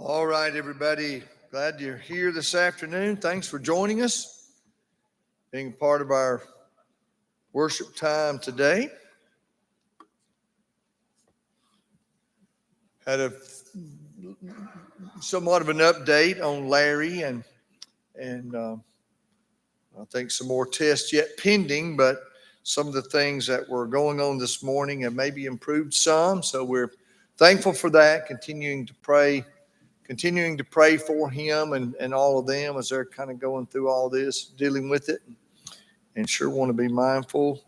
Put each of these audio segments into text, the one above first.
All right, everybody. Glad you're here this afternoon. Thanks for joining us, being a part of our worship time today. Had a somewhat of an update on Larry, and I think some more tests yet pending, but some of the things that were going on this morning have maybe improved some. So we're thankful for that. Continuing to pray for him and all of them as they're kind of going through all this, dealing with it, and sure want to be mindful.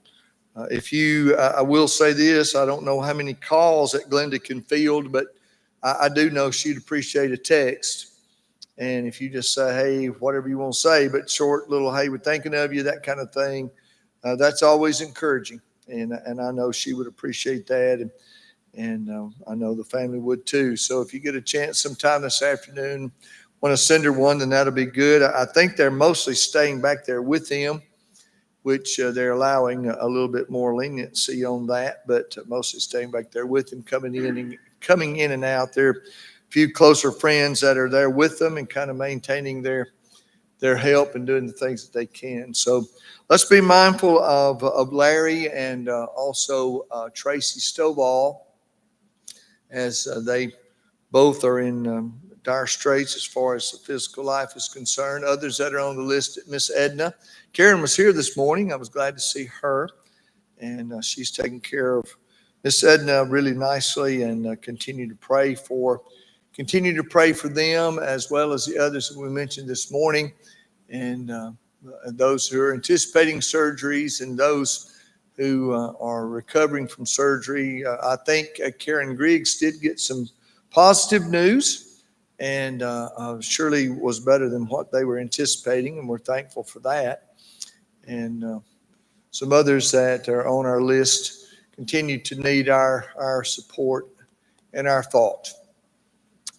I will say this, I don't know how many calls that Glenda can field, but I do know she'd appreciate a text. And if you just say, hey, whatever you want to say, but short little, hey, we're thinking of you, that kind of thing, that's always encouraging. And I know she would appreciate that. And I know the family would too. So if you get a chance sometime this afternoon, want to send her one, then that'll be good. I think they're mostly staying back there with him, which they're allowing a little bit more leniency on that, but mostly staying back there with him, coming in and out. There are a few closer friends that are there with them and kind of maintaining their help and doing the things that they can. So let's be mindful of Larry and also Tracy Stovall, as they both are in dire straits as far as the physical life is concerned. Others that are on the list, Miss Edna. Karen was here this morning. I was glad to see her, and she's taking care of Miss Edna really nicely, and continue to pray for them as well as the others that we mentioned this morning, and those who are anticipating surgeries and those who are recovering from surgery. I think Karen Griggs did get some positive news, and surely was better than what they were anticipating, and we're thankful for that. And some others that are on our list continue to need our support and our thought.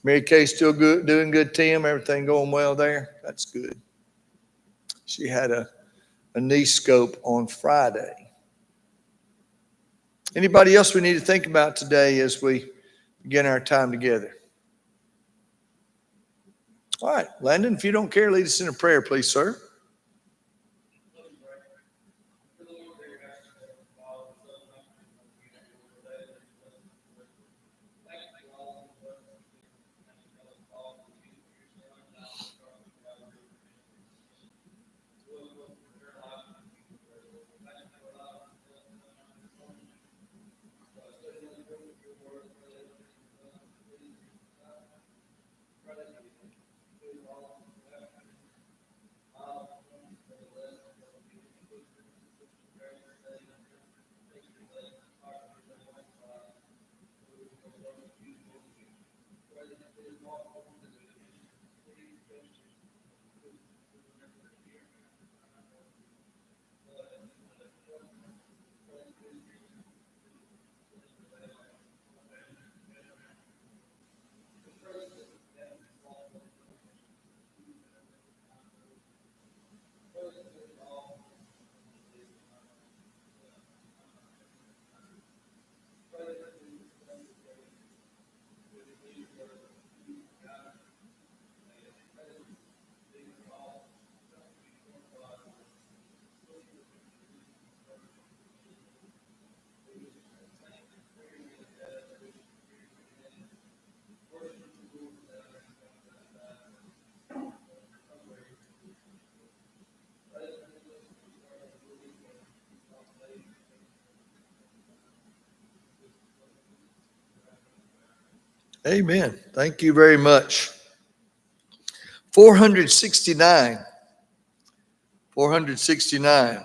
Mary Kay still good, doing good, Tim? Everything going well there? That's good. She had a knee scope on Friday. Anybody else we need to think about today as we begin our time together? All right, Landon, if you don't care, lead us in a prayer, please, sir. Amen. Thank you very much. 469. 469.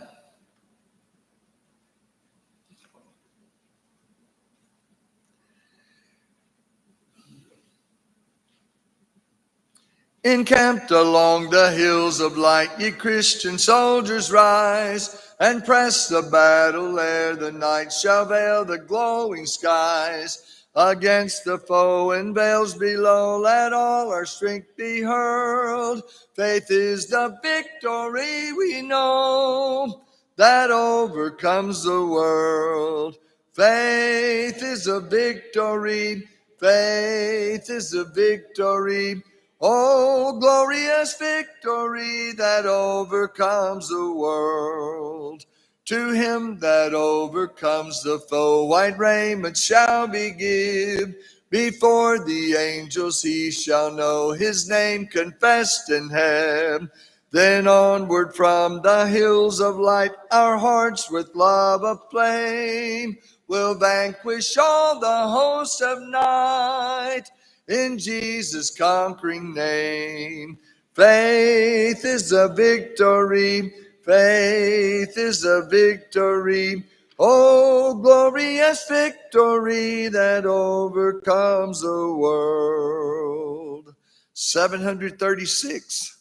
Encamped along the hills of light, ye Christian soldiers rise, and press the battle ere the night shall veil the glowing skies. Against the foe and veils below, let all our strength be hurled. Faith is the victory we know that overcomes the world. Faith is a victory Faith is the victory, oh, glorious victory that overcomes the world. To him that overcomes the foe, white raiment shall be given. Before the angels he shall know his name confessed in heaven. Then onward from the hills of light, our hearts with love aflame will vanquish all the hosts of night in Jesus' conquering name. Faith is a victory. Faith is a victory. Oh, glorious victory that overcomes the world. 736.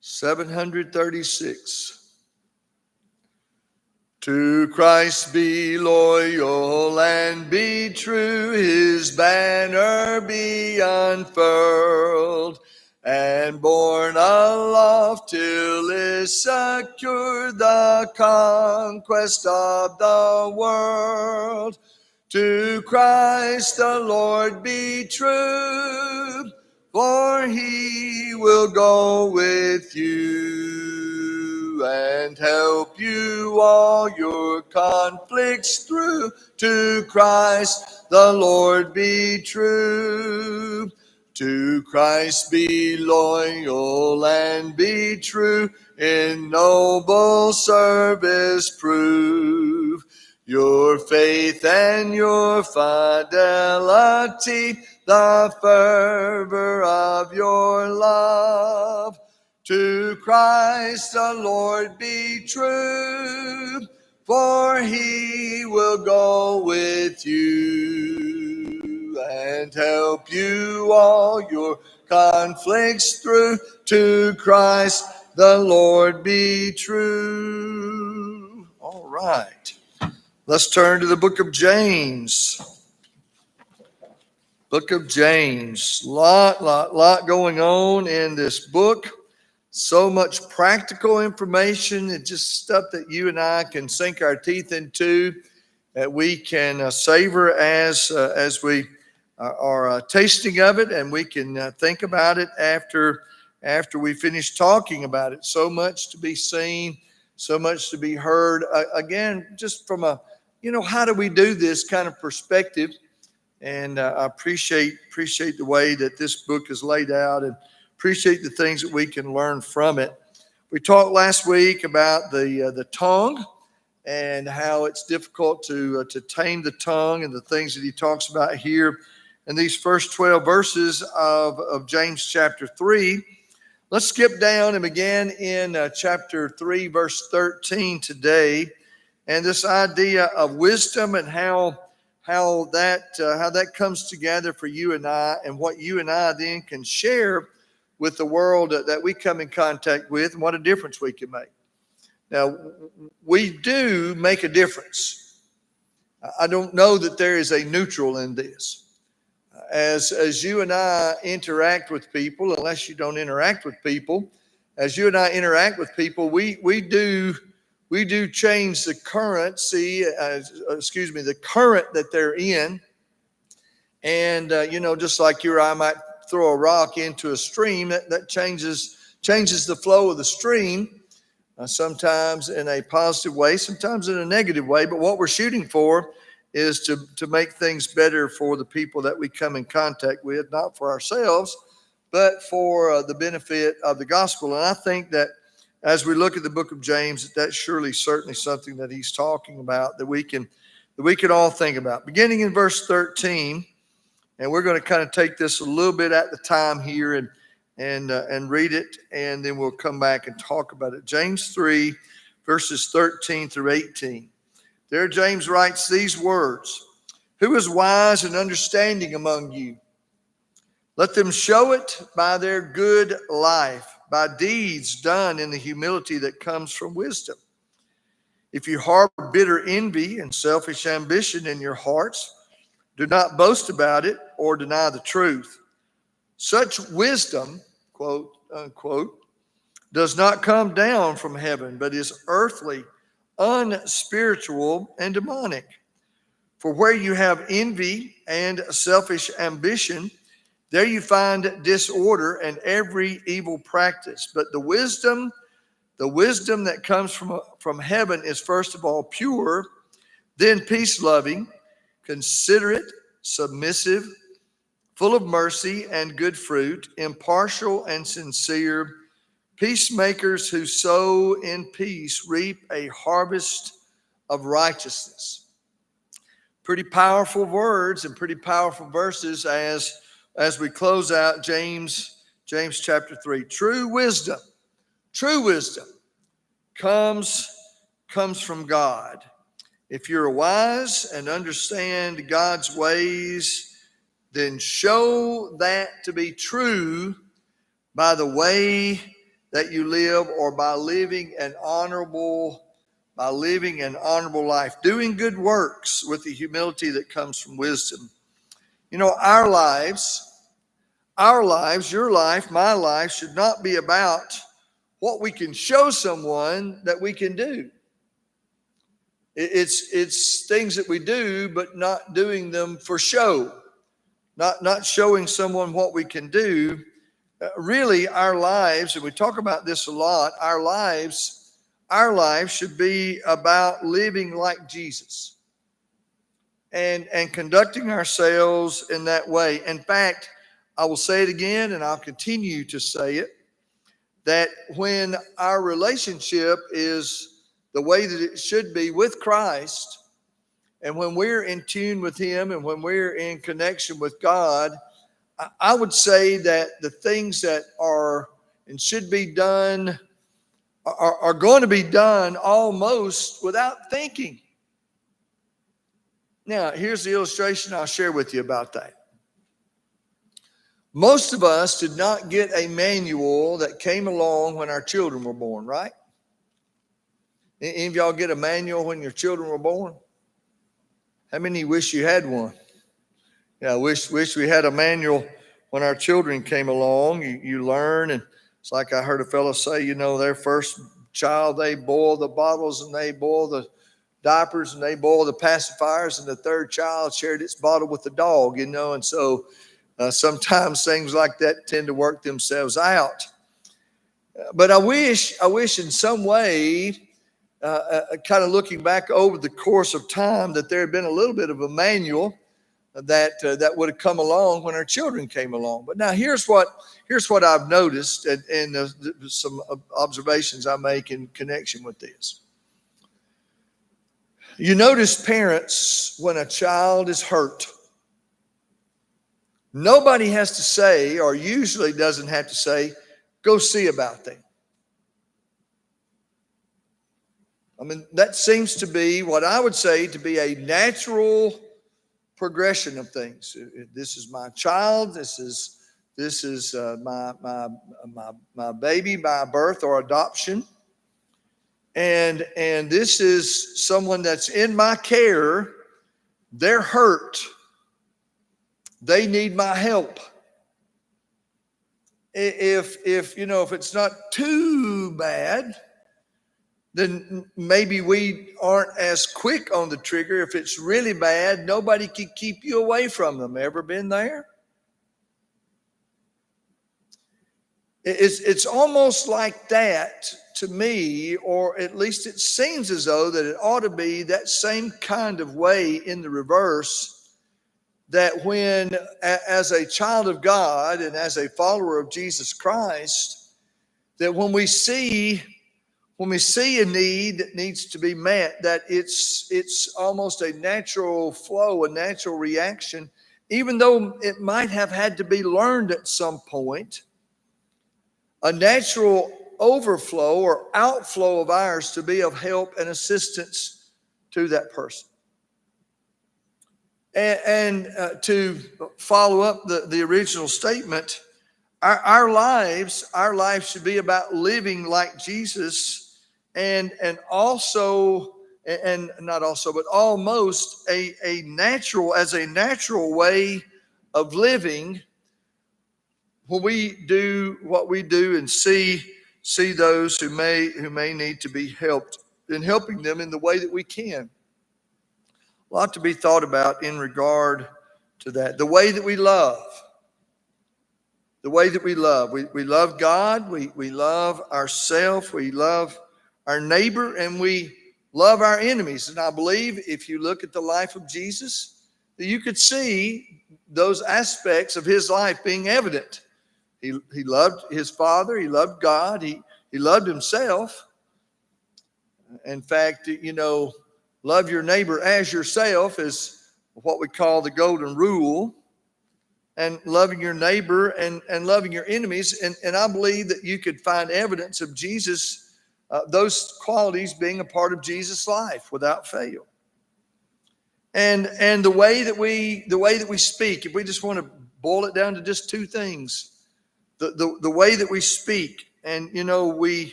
736. To Christ be loyal and be true, his banner be unfurled, and borne aloft till is secure the conquest of the world. To Christ the Lord be true, for he will go with you and help you all your conflicts through. To Christ the Lord be true. To Christ be loyal and be true. In noble service prove your faith and your fidelity, the fervor of your love. To Christ the Lord be true, for he will go with you and help you all your conflicts through. To Christ the Lord be true. All right. Let's turn to the book of James. Book of James. Lot going on in this book. So much practical information and just stuff that you and I can sink our teeth into, that we can savor as we are tasting of it, and we can think about it after we finish talking about it. So much to be seen, so much to be heard. Again, just from a, how do we do this kind of perspective? And I appreciate the way that this book is laid out, and appreciate the things that we can learn from it. We talked last week about the tongue and how it's difficult to tame the tongue, and the things that he talks about here in these first 12 verses of James chapter 3. Let's skip down and begin in chapter 3, verse 13 today. And this idea of wisdom and how that comes together for you and I, and what you and I then can share with the world that we come in contact with, and what a difference we can make. Now, we do make a difference. I don't know that there is a neutral in this. As you and I interact with people, unless you don't interact with people, as you and I interact with people, we do change the currency, the current that they're in. And, just like you or I might throw a rock into a stream, that changes the flow of the stream, sometimes in a positive way, sometimes in a negative way. But what we're shooting for is to make things better for the people that we come in contact with, not for ourselves, but for the benefit of the gospel. And I think that as we look at the book of James, that's certainly something that he's talking about, that we can all think about. Beginning in verse 13, and we're going to kind of take this a little bit at the time here and read it, and then we'll come back and talk about it. James 3, verses 13 through 18. There James writes these words: "Who is wise and understanding among you? Let them show it by their good life, by deeds done in the humility that comes from wisdom. If you harbor bitter envy and selfish ambition in your hearts, do not boast about it or deny the truth. Such wisdom," quote unquote, "does not come down from heaven, but is earthly, unspiritual, and demonic. For where you have envy and selfish ambition, there you find disorder and every evil practice. But the wisdom that comes from heaven is first of all pure, then peace-loving, considerate, submissive, full of mercy and good fruit, impartial and sincere, peacemakers who sow in peace reap a harvest of righteousness. Pretty powerful words and pretty powerful verses as we close out James chapter 3. True wisdom comes from God. If you're wise and understand God's ways, then show that to be true by the way that you live, or by living an honorable life, doing good works with the humility that comes from wisdom. You know, our lives, your life, my life, should not be about what we can show someone that we can do. It's things that we do, but not doing them for show, not showing someone what we can do. Really, our lives, and we talk about this a lot, our lives should be about living like Jesus and conducting ourselves in that way. In fact, I will say it again, and I'll continue to say it, that when our relationship is the way that it should be with Christ, and when we're in tune with Him, and when we're in connection with God, I would say that the things that are and should be done are going to be done almost without thinking. Now, here's the illustration I'll share with you about that. Most of us did not get a manual that came along when our children were born, right? Any of y'all get a manual when your children were born? How many wish you had one? Yeah, I wish we had a manual when our children came along. You learn, and it's like I heard a fellow say, you know, their first child, they boil the bottles and they boil the diapers and they boil the pacifiers, and the third child shared its bottle with the dog, you know, and so sometimes things like that tend to work themselves out. But I wish in some way, kind of looking back over the course of time, that there had been a little bit of a manual that would have come along when our children came along. But now here's what I've noticed, and some observations I make in connection with this. You notice parents, when a child is hurt, nobody has to say, or usually doesn't have to say, go see about them. I mean, that seems to be what I would say to be a natural progression of things. This is my child. This is my baby by birth or adoption, and this is someone that's in my care. They're hurt. They need my help. If it's not too bad, then maybe we aren't as quick on the trigger. If it's really bad, nobody can keep you away from them. Ever been there? It's almost like that to me, or at least it seems as though that it ought to be that same kind of way in the reverse, that when, as a child of God and as a follower of Jesus Christ, that when we see a need that needs to be met, that it's almost a natural flow, a natural reaction, even though it might have had to be learned at some point, a natural overflow or outflow of ours to be of help and assistance to that person. And to follow up the original statement, our lives should be about living like Jesus, and also, and not also, but almost a natural way of living. When we do what we do and see those who may need to be helped, and helping them in the way that we can. A lot to be thought about in regard to that. The way that we love. The way that we love. We love God. We love ourselves. We love our neighbor. And we love our enemies. And I believe if you look at the life of Jesus, that you could see those aspects of his life being evident. He loved his Father. He loved God. He loved himself. In fact, love your neighbor as yourself is what we call the golden rule. And loving your neighbor and loving your enemies. And I believe that you could find evidence of Jesus, those qualities being a part of Jesus' life without fail. And the way that we speak, if we just want to boil it down to just two things, the way that we speak, and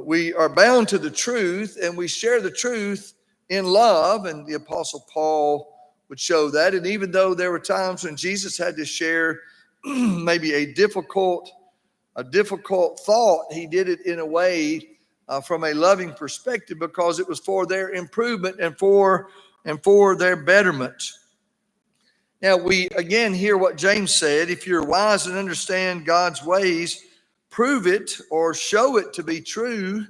we are bound to the truth, and we share the truth in love, and the Apostle Paul would show that. And even though there were times when Jesus had to share maybe a difficult thought, he did it in a way from a loving perspective, because it was for their improvement and for their betterment. Now we again hear what James said: if you're wise and understand God's ways, prove it or show it to be true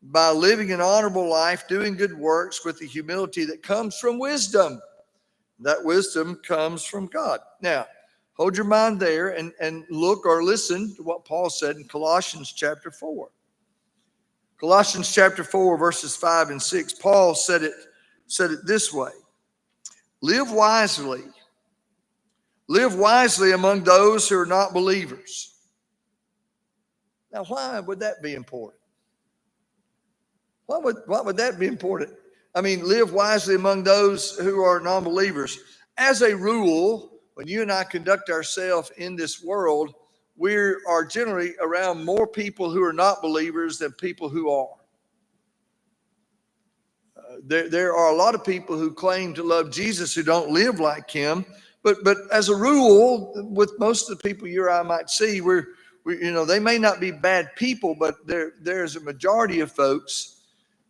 by living an honorable life, doing good works with the humility that comes from wisdom. That wisdom comes from God. Now, hold your mind there and look or listen to what Paul said in Colossians chapter 4. Colossians chapter 4, verses 5 and 6. Paul said it this way: live wisely. Live wisely among those who are not believers. Now, why would that be important? Why would that be important? I mean, live wisely among those who are non-believers. As a rule, when you and I conduct ourselves in this world, we are generally around more people who are not believers than people who are. There are a lot of people who claim to love Jesus who don't live like him. But as a rule, with most of the people you or I might see, they may not be bad people, but there's a majority of folks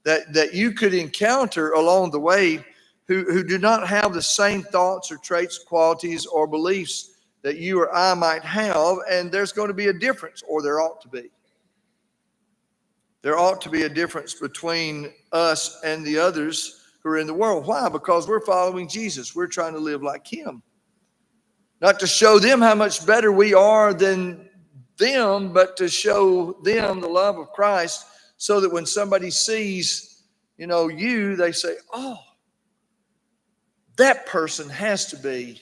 that you could encounter along the way who do not have the same thoughts or traits, qualities, or beliefs that you or I might have, and there's going to be a difference, or there ought to be. There ought to be a difference between us and the others who are in the world. Why? Because we're following Jesus. We're trying to live like him. Not to show them how much better we are than them, but to show them the love of Christ, so that when somebody sees, you, they say, oh, that person has to be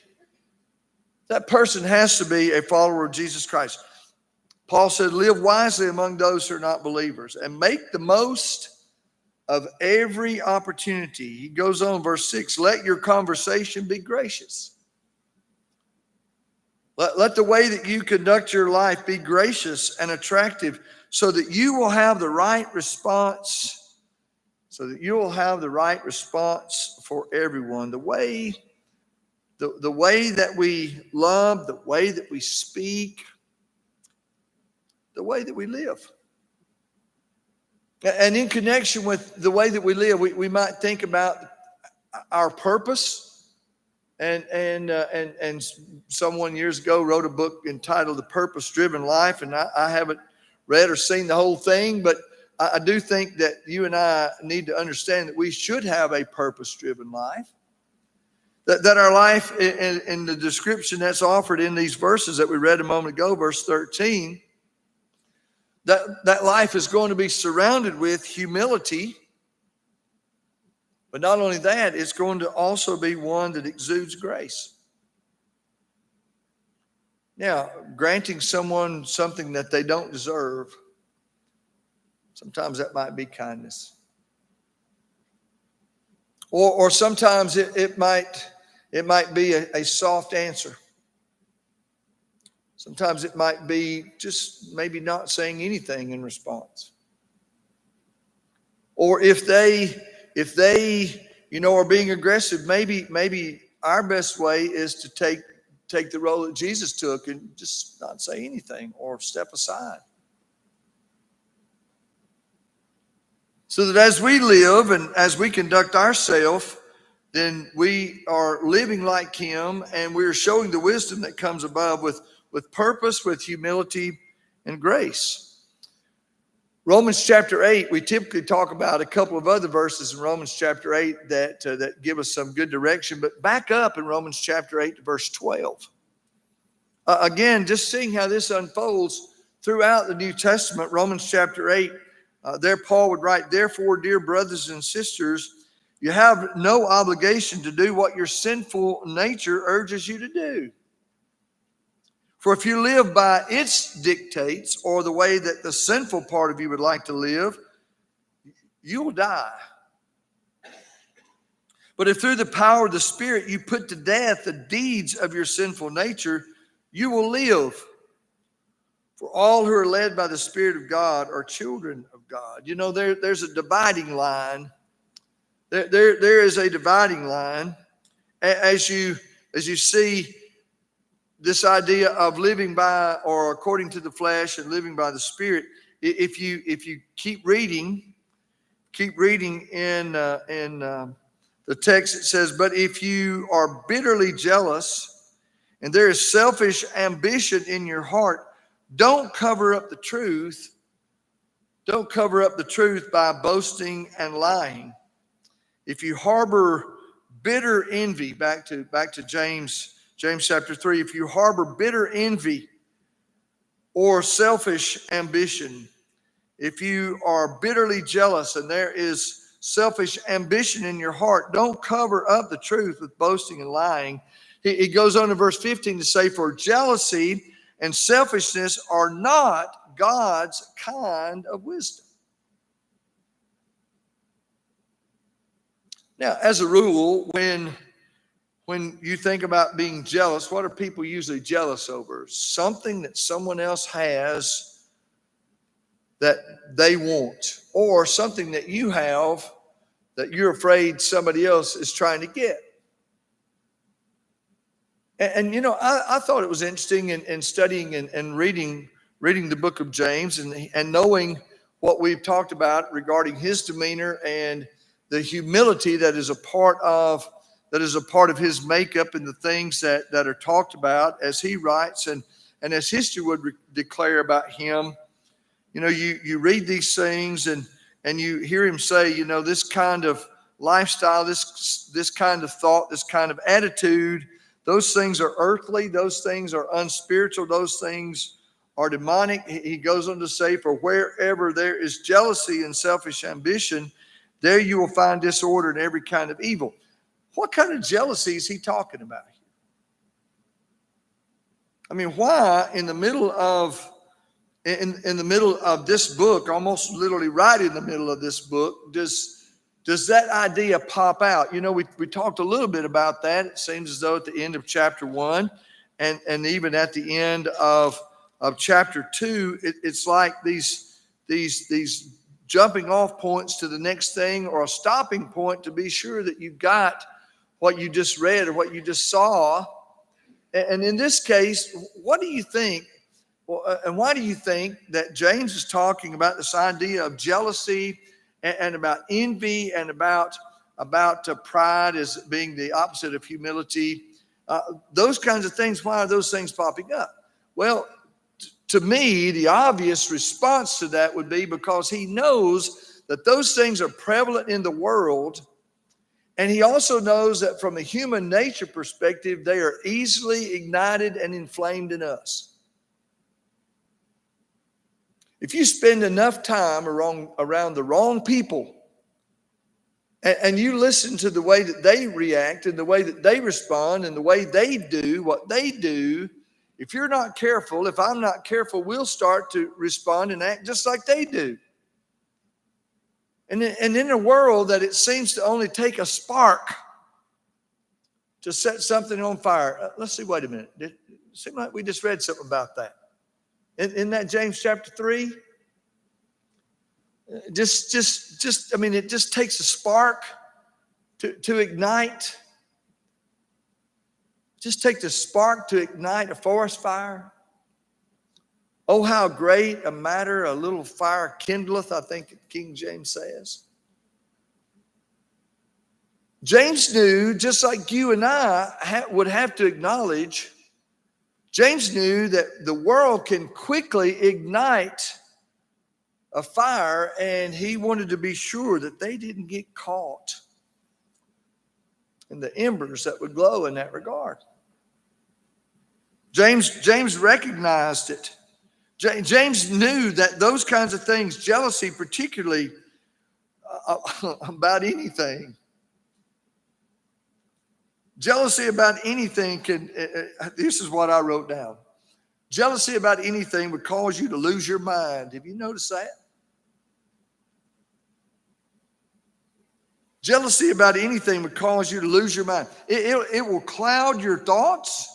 a follower of Jesus Christ. Paul said, live wisely among those who are not believers and make the most of every opportunity. He goes on, verse 6, let your conversation be gracious. Let the way that you conduct your life be gracious and attractive, so that you will have the right response, for everyone. The way that we love, the way that we speak, the way that we live. And in connection with the way that we live, we might think about our purpose. And someone years ago wrote a book entitled The Purpose-Driven Life, and I haven't read or seen the whole thing, but I do think that you and I need to understand that we should have a purpose-driven life. That our life, in the description that's offered in these verses that we read a moment ago, verse 13, that life is going to be surrounded with humility. But not only that, it's going to also be one that exudes grace. Now, granting someone something that they don't deserve, sometimes that might be kindness. Or sometimes it might be a soft answer. Sometimes it might be just maybe not saying anything in response. Or if they are being aggressive, maybe our best way is to take the role that Jesus took and just not say anything or step aside. So that as we live and as we conduct ourselves, then we are living like him, and we're showing the wisdom that comes above with purpose, with humility, and grace. Romans chapter 8, we typically talk about a couple of other verses in Romans chapter 8 that give us some good direction, but back up in Romans chapter 8 to verse 12. Again, just seeing how this unfolds throughout the New Testament, Romans chapter 8, there Paul would write, "Therefore, dear brothers and sisters, you have no obligation to do what your sinful nature urges you to do. For if you live by its dictates, or the way that the sinful part of you would like to live, you will die. But if through the power of the Spirit you put to death the deeds of your sinful nature, you will live. For all who are led by the Spirit of God are children of God." You know, there's a dividing line. There is a dividing line as you see this idea of living by or according to the flesh and living by the Spirit. If you keep reading in the text, it says, "But if you are bitterly jealous and there is selfish ambition in your heart, don't cover up the truth. Don't cover up the truth by boasting and lying. If you harbor bitter envy," back to James chapter 3, "if you harbor bitter envy or selfish ambition, if you are bitterly jealous and there is selfish ambition in your heart, don't cover up the truth with boasting and lying." He goes on in verse 15 to say, "For jealousy and selfishness are not God's kind of wisdom." Now, as a rule, when you think about being jealous, what are people usually jealous over? Something that someone else has that they want, or something that you have that you're afraid somebody else is trying to get. And you know, I thought it was interesting in studying and reading the book of James and knowing what we've talked about regarding his demeanor and the humility that is a part of his makeup and the things that are talked about as he writes and as history would declare about him. You know, you read these things and you hear him say, you know, this kind of lifestyle, this kind of thought, this kind of attitude, those things are earthly, those things are unspiritual, those things are demonic. He goes on to say, "For wherever there is jealousy and selfish ambition, there you will find disorder and every kind of evil." What kind of jealousy is he talking about here? I mean, why in the middle of this book, almost literally right in the middle of this book, does that idea pop out? You know, we talked a little bit about that. It seems as though at the end of chapter 1 and even at the end of chapter 2, it's like these jumping off points to the next thing, or a stopping point to be sure that you got what you just read or what you just saw. And in this case, what do you think? And why do you think that James is talking about this idea of jealousy and about envy and about pride as being the opposite of humility? Those kinds of things, why are those things popping up? Well, to me, the obvious response to that would be because he knows that those things are prevalent in the world. And he also knows that from a human nature perspective, they are easily ignited and inflamed in us. If you spend enough time around the wrong people and you listen to the way that they react and the way that they respond and the way they do what they do, if you're not careful, if I'm not careful, we'll start to respond and act just like they do. And in a world that it seems to only take a spark to set something on fire. Let's see, wait a minute. It seemed like we just read something about that. In that James chapter 3? I mean, it just takes a spark to ignite. Just take the spark to ignite a forest fire. "Oh, how great a matter a little fire kindleth," I think King James says. James knew, just like you and I would have to acknowledge, James knew that the world can quickly ignite a fire, and he wanted to be sure that they didn't get caught in the embers that would glow in that regard. James recognized it. James knew that those kinds of things, jealousy particularly, about anything. Jealousy about anything this is what I wrote down. Jealousy about anything would cause you to lose your mind. Have you noticed that? Jealousy about anything would cause you to lose your mind. It will cloud your thoughts.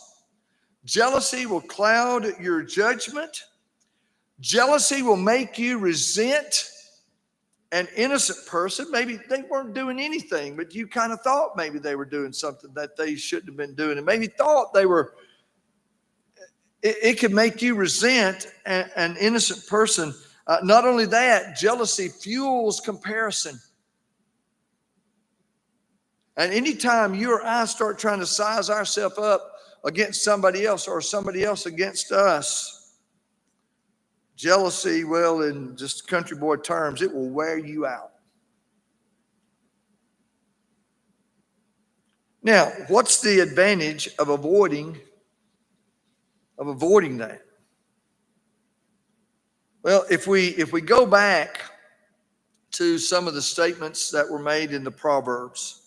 Jealousy will cloud your judgment. Jealousy will make you resent an innocent person. Maybe they weren't doing anything, but you kind of thought maybe they were doing something that they shouldn't have been doing, and maybe thought they were. It could make you resent an innocent person. Not only that, jealousy fuels comparison. And anytime you or I start trying to size ourselves up against somebody else or somebody else against us, jealousy, well, in just country boy terms, it will wear you out. Now, what's the advantage of avoiding that? Well, if we go back to some of the statements that were made in the Proverbs,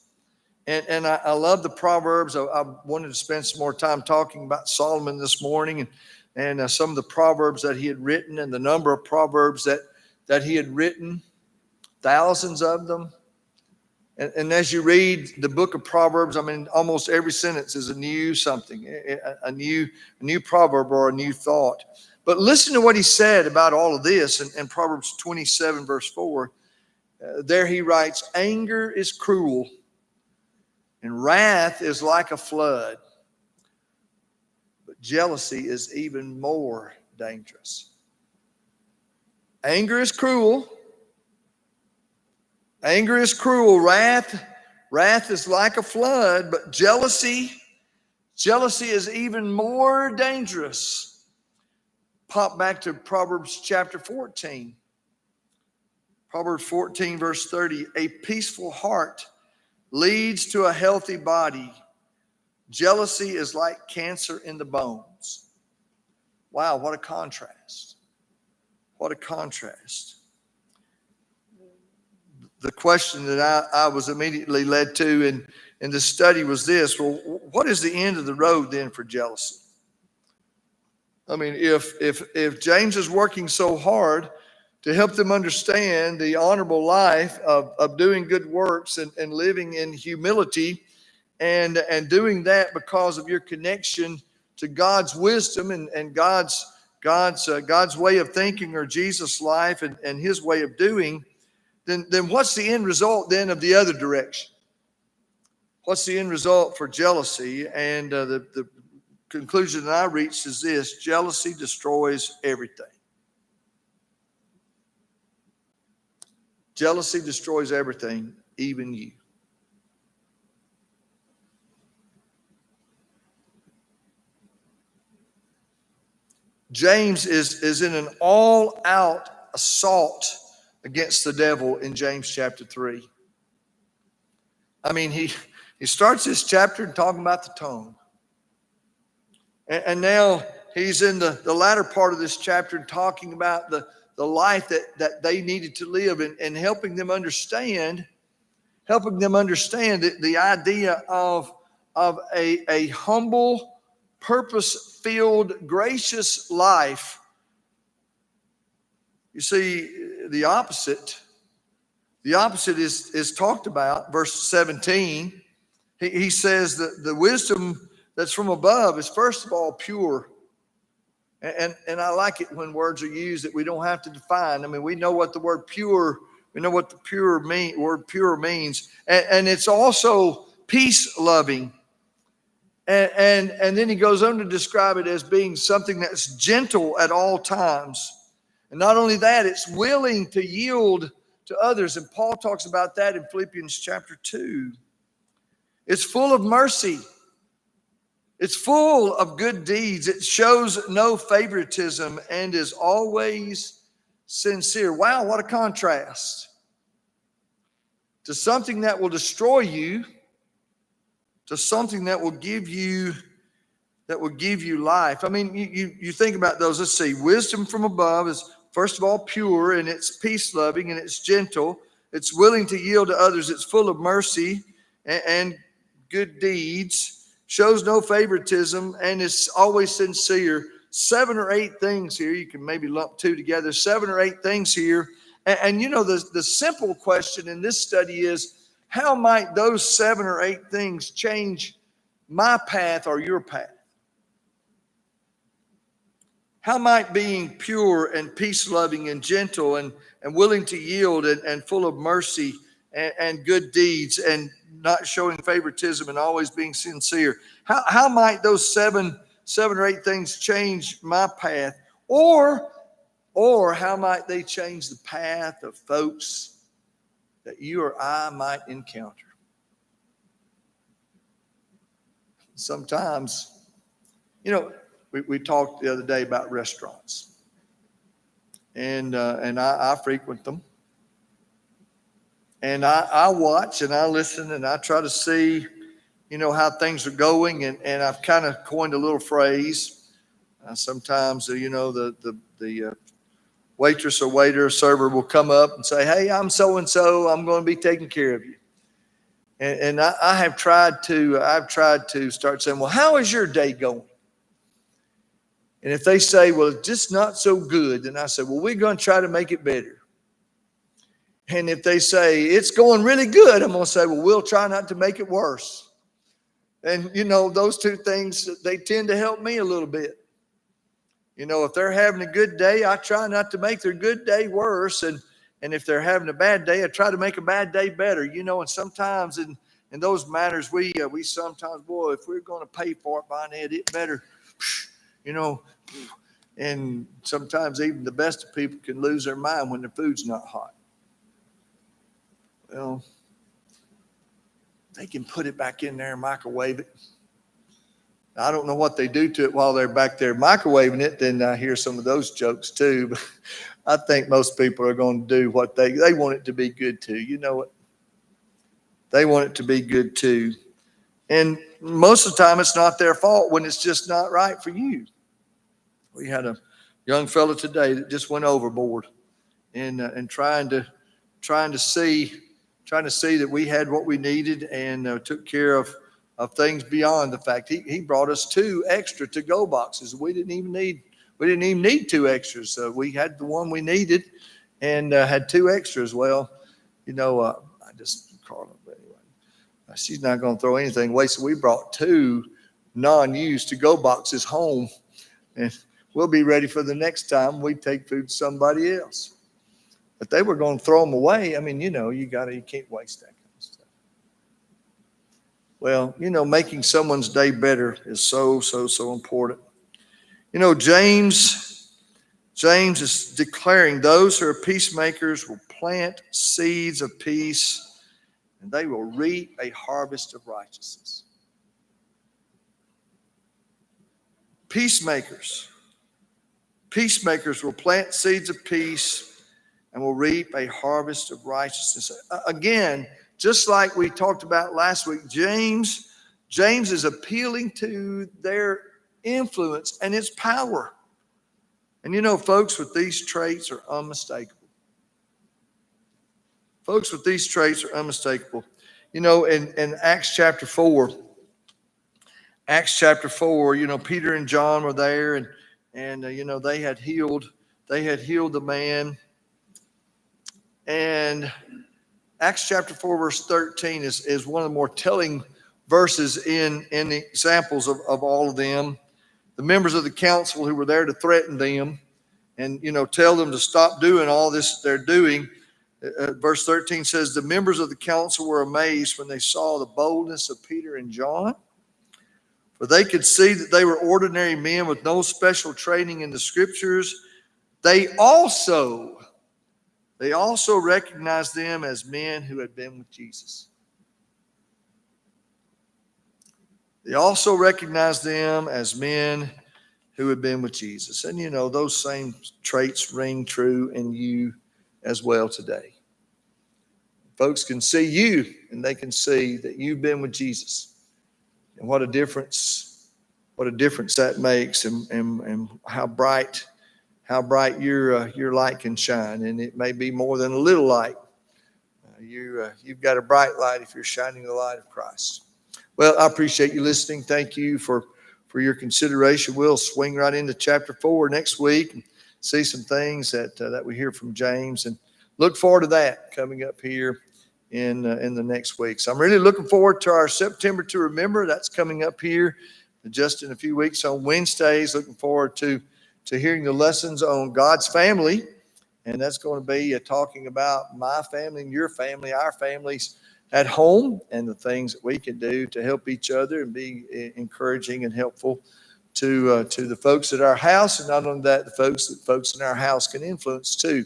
and I love the Proverbs. I wanted to spend some more time talking about Solomon this morning and some of the Proverbs that he had written, and the number of Proverbs that he had written, thousands of them. And as you read the book of Proverbs, I mean, almost every sentence is a new something, a new proverb or a new thought. But listen to what he said about all of this in Proverbs 27, verse 4. There he writes, anger is cruel, and wrath is like a flood, but jealousy is even more dangerous. Anger is cruel. Anger is cruel. Wrath is like a flood, but jealousy is even more dangerous. Pop back to Proverbs chapter 14. Proverbs 14, verse 30. A peaceful heart leads to a healthy body. Jealousy is like cancer in the bones. Wow, what a contrast. What a contrast. The question that I was immediately led to in the study was this: well, what is the end of the road then for jealousy? I mean, if James is working so hard to help them understand the honorable life of doing good works and living in humility and doing that because of your connection to God's wisdom and God's way of thinking, or Jesus' life and his way of doing, then what's the end result then of the other direction? What's the end result for jealousy? And the conclusion that I reached is this: jealousy destroys everything. Jealousy destroys everything, even you. James is in an all-out assault against the devil in James chapter 3. I mean, he starts this chapter talking about the tongue. And now he's in the latter part of this chapter talking about the life that they needed to live, and helping them understand the idea of a humble, purpose-filled, gracious life. You see, the opposite is talked about. Verse 17, he says that the wisdom that's from above is first of all pure. And I like it when words are used that we don't have to define. I mean, we know what the word pure, we know what the word pure means. And it's also peace-loving. And then he goes on to describe it as being something that's gentle at all times. And not only that, it's willing to yield to others. And Paul talks about that in Philippians chapter 2. It's full of mercy. It's full of good deeds. It shows no favoritism and is always sincere. Wow, what a contrast to something that will destroy you, to something that will give you life. I mean, you think about those. Let's see. Wisdom from above is, first of all, pure, and it's peace-loving, and it's gentle. It's willing to yield to others. It's full of mercy and good deeds. Shows no favoritism, and is always sincere. 7 or 8 things here. You can maybe lump 2 together. 7 or 8 things here. And you know, the simple question in this study is, how might those 7 or 8 things change my path or your path? How might being pure and peace-loving and gentle and willing to yield and full of mercy and good deeds and not showing favoritism and always being sincere, how might those 7 or 8 things change my path? Or how might they change the path of folks that you or I might encounter? Sometimes, you know, we talked the other day about restaurants, and I frequent them, and I watch and I listen and I try to see, you know, how things are going, and I've kind of coined a little phrase. Sometimes, you know, the waitress or waiter or server will come up and say, "Hey, I'm so and so. I'm going to be taking care of you." And I've tried to start saying, "Well, how is your day going?" And if they say, "Well, it's just not so good," then I say, "Well, we're going to try to make it better." And if they say, "It's going really good," I'm going to say, "Well, we'll try not to make it worse." And, you know, those 2 things, they tend to help me a little bit. You know, if they're having a good day, I try not to make their good day worse. And if they're having a bad day, I try to make a bad day better. You know, and sometimes in those matters, we sometimes, boy, if we're going to pay for it, Bonnet, it better, you know. And sometimes even the best of people can lose their mind when their food's not hot. Well, they can put it back in there and microwave it. I don't know what they do to it while they're back there microwaving it. Then I hear some of those jokes too. But I think most people are going to do what they want it to be good too. You know what? They want it to be good too. And most of the time it's not their fault when it's just not right for you. We had a young fellow today that just went overboard and trying to see that we had what we needed and took care of things beyond the fact he brought us 2 extra to-go boxes. We didn't even need 2 extras. We had the one we needed and had 2 extras. Well, you know, Carla, but anyway, she's not going to throw anything away. So we brought 2 non-used to-go boxes home, and we'll be ready for the next time we take food to somebody else. But they were going to throw them away. I mean, you know, you can't waste that kind of stuff. Well, you know, making someone's day better is so important. You know, James is declaring those who are peacemakers will plant seeds of peace and they will reap a harvest of righteousness. Peacemakers will plant seeds of peace and will reap a harvest of righteousness. Again, just like we talked about last week, James is appealing to their influence and its power. And you know, folks with these traits are unmistakable. You know, in Acts chapter 4, you know, Peter and John were there and you know, they had healed the man. And Acts chapter 4, verse 13 is one of the more telling verses in the examples of all of them. The members of the council who were there to threaten them and, you know, tell them to stop doing all this they're doing. Verse 13 says, the members of the council were amazed when they saw the boldness of Peter and John. For they could see that they were ordinary men with no special training in the scriptures. They also recognized them as men who had been with Jesus. They also recognized them as men who had been with Jesus. And you know, those same traits ring true in you as well today. Folks can see you and they can see that you've been with Jesus. And what a difference that makes, and how bright your light can shine. And it may be more than a little light. You've got a bright light if you're shining the light of Christ. Well, I appreciate you listening. Thank you for your consideration. We'll swing right into chapter 4 next week and see some things that we hear from James, and look forward to that coming up here in the next week. So I'm really looking forward to our September to Remember. That's coming up here just in a few weeks on Wednesdays. Looking forward to hearing the lessons on God's family. And that's going to be talking about my family and your family, our families at home, and the things that we can do to help each other and be encouraging and helpful to the folks at our house. And not only that, the folks in our house can influence too.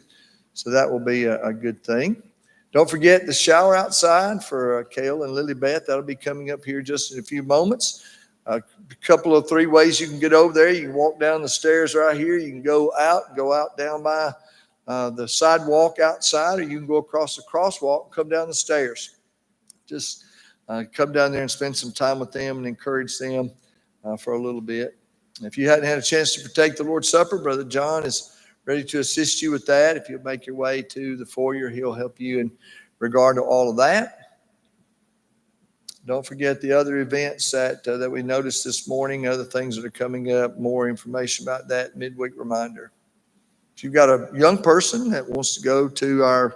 So that will be a good thing. Don't forget the shower outside for Kale and Lily Beth. That'll be coming up here just in a few moments. A couple of 3 ways you can get over there. You can walk down the stairs right here. You can go out down by the sidewalk outside, or you can go across the crosswalk and come down the stairs. Just come down there and spend some time with them and encourage them for a little bit. If you hadn't had a chance to partake the Lord's Supper, Brother John is ready to assist you with that. If you'll make your way to the foyer, he'll help you in regard to all of that. Don't forget the other events that we noticed this morning, other things that are coming up, more information about that, midweek reminder. If you've got a young person that wants to go to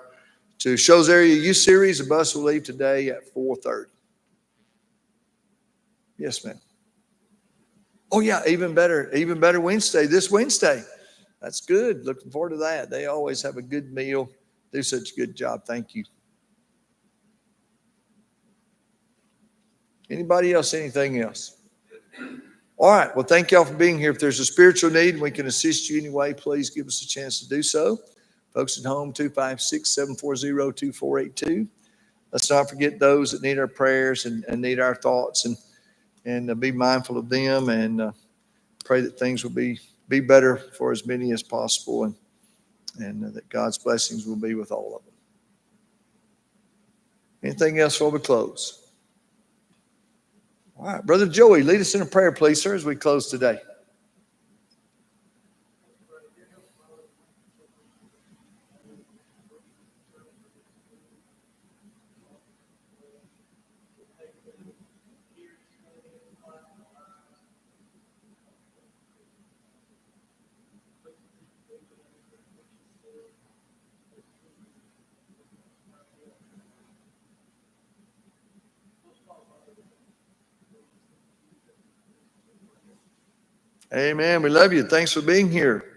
Shows Area Youth Series, the bus will leave today at 4:30. Yes, ma'am. Oh, yeah, even better Wednesday, this Wednesday. That's good. Looking forward to that. They always have a good meal, do such a good job. Thank you. Anybody else, anything else? All right. Well, thank y'all for being here. If there's a spiritual need and we can assist you anyway, please give us a chance to do so. Folks at home, 256-740-2482. Let's not forget those that need our prayers and need our thoughts, and be mindful of them, and pray that things will be better for as many as possible, and that God's blessings will be with all of them. Anything else before we close? All right, Brother Joey, lead us in a prayer, please, sir, as we close today. Amen. We love you. Thanks for being here.